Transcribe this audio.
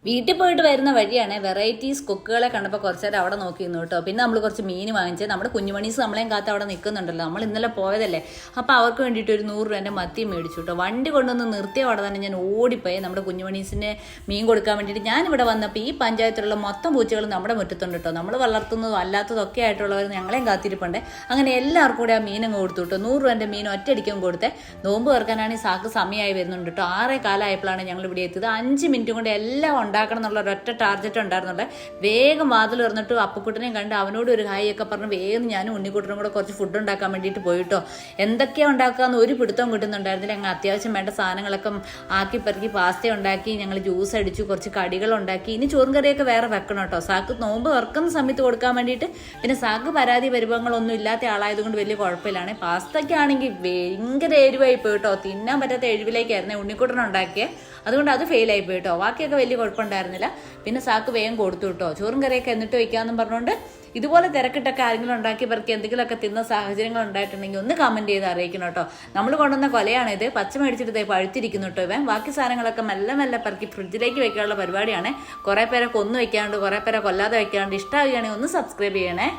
വീട്ടിൽ പോയിട്ട് വരുന്ന വഴിയാണ് വെറൈറ്റീസ് കുക്കുകളെ കണ്ടപ്പോൾ കുറച്ച് നേരം അവിടെ നോക്കിയിരുന്നു കേട്ടോ. പിന്നെ നമ്മൾ കുറച്ച് മീൻ വാങ്ങിച്ചത് നമ്മുടെ കുഞ്ഞുമണീസ് നമ്മളെയും കാത്ത് അവിടെ നിൽക്കുന്നുണ്ടല്ലോ. നമ്മൾ ഇന്നലെ പോയതല്ലേ, അപ്പോൾ അവർക്ക് വേണ്ടിയിട്ട് ഒരു 100 രൂപേൻ്റെ മത്തി മേടിച്ചു കേട്ടോ. വണ്ടി കൊണ്ടുവന്ന് നിർത്തിയ അവിടെ തന്നെ ഞാൻ ഓടിപ്പോയി നമ്മുടെ കുഞ്ഞുമണീസിന് മീൻ കൊടുക്കാൻ വേണ്ടിയിട്ട്. ഞാനിവിടെ വന്നപ്പോൾ ഈ പഞ്ചായത്തിലുള്ള മൊത്തം പൂച്ചകളും നമ്മുടെ മുറ്റത്തുണ്ട് കേട്ടോ. നമ്മൾ വളർത്തുന്നതും അല്ലാത്തതൊക്കെ ആയിട്ടുള്ളവർ ഞങ്ങളെയും കാത്തിരിപ്പുണ്ട്. അങ്ങനെ എല്ലാവർക്കും കൂടെ ആ മീനങ്ങ് കൊടുത്തു കേട്ടോ. 100 രൂപേൻ്റെ മീൻ ഒറ്റയടിക്കും കൊടുത്തേ. നോമ്പ് തുറക്കാനാണ് ഈ സാക്ക് സമയമായി വരുന്നുണ്ട് കേട്ടോ. 6 കാലമായപ്പോഴാണ് ഞങ്ങൾ ഇവിടെ എത്തിയത്. 5 മിനിറ്റ് കൊണ്ട് എല്ലാം ഉണ്ടാക്കണം എന്നുള്ള ഒരൊറ്റ ടാർഗറ്റ് ഉണ്ടായിരുന്നുണ്ട്. വേഗം വാതിൽ തുറന്നിട്ട് അപ്പുക്കുട്ടനെയും കണ്ട് അവനോട് ഒരു ഹായ് ഒക്കെ പറഞ്ഞ് വേഗം ഞാനും ഉണ്ണിക്കുട്ടനും കൂടെ കുറച്ച് ഫുഡ് ഉണ്ടാക്കാൻ വേണ്ടിയിട്ട് പോയിട്ടോ. എന്തൊക്കെയാണ് ഉണ്ടാക്കാന്ന് ഒരു പിടുത്തം കിട്ടുന്നുണ്ടായിരുന്നില്ല. ഞങ്ങൾ അത്യാവശ്യം വേണ്ട സാധനങ്ങളൊക്കെ ആക്കി പെറുക്കി പാസ്ത ഉണ്ടാക്കി, ഞങ്ങൾ ജ്യൂസ് അടിച്ചു, കുറച്ച് കടികൾ ഉണ്ടാക്കി. ഇനി ചോറും കറിയൊക്കെ വേറെ വെക്കണം കേട്ടോ. സാക്ക് നോമ്പ് തുറക്കുന്ന സമയത്ത് കൊടുക്കാൻ വേണ്ടിയിട്ട്. പിന്നെ സാക്ക് പരാതി പരിഭവങ്ങളൊന്നും ഇല്ലാത്ത ആളായതുകൊണ്ട് വലിയ കുഴപ്പമില്ലാണ്. പാസ്തയ്ക്കാണെങ്കിൽ ഭയങ്കര എരിവായി പോയിട്ടോ. തിന്നാൻ പറ്റാത്ത എരിവിലേക്കായിരുന്നു ഉണ്ണിക്കുട്ടൻ ഉണ്ടാക്കിയത്. അതുകൊണ്ട് അത് ഫെയിലായി പോയിട്ടോ. ബാക്കിയൊക്കെ വലിയ കുഴപ്പമുണ്ടായിരുന്നില്ല. പിന്നെ സാക്ക് വേഗം കൊടുത്തു കേട്ടോ. ചോറും കറിയൊക്കെ എന്നിട്ട് വയ്ക്കാമെന്നും പറഞ്ഞുകൊണ്ട്. ഇതുപോലെ തിരക്കിട്ടൊക്കെ ആരെങ്കിലും ഉണ്ടാക്കി പെറുക്കി എന്തെങ്കിലുമൊക്കെ തിന്ന സാഹചര്യങ്ങൾ ഉണ്ടായിട്ടുണ്ടെങ്കിൽ ഒന്ന് കമൻറ്റ് ചെയ്ത് അറിയിക്കണം കേട്ടോ. നമ്മൾ കൊണ്ടുവന്ന കൊലയാണിത്. പച്ച മേടിച്ചിട്ട് പഴുത്തിരിക്കുന്നു കേട്ടോ ഇവൻ. ബാക്കി സാധനങ്ങളൊക്കെ മെല്ലെ മെല്ലെ പെറുക്കി ഫ്രിഡ്ജിലേക്ക് വെക്കാനുള്ള പരിപാടിയാണ്. കുറേ പേരെ കൊന്നു വെക്കാണ്ട്, കുറേ പേരെ കൊല്ലാതെ വെക്കാണ്ട്. ഇഷ്ടമാവുകയാണെങ്കിൽ ഒന്ന് സബ്സ്ക്രൈബ് ചെയ്യണേ.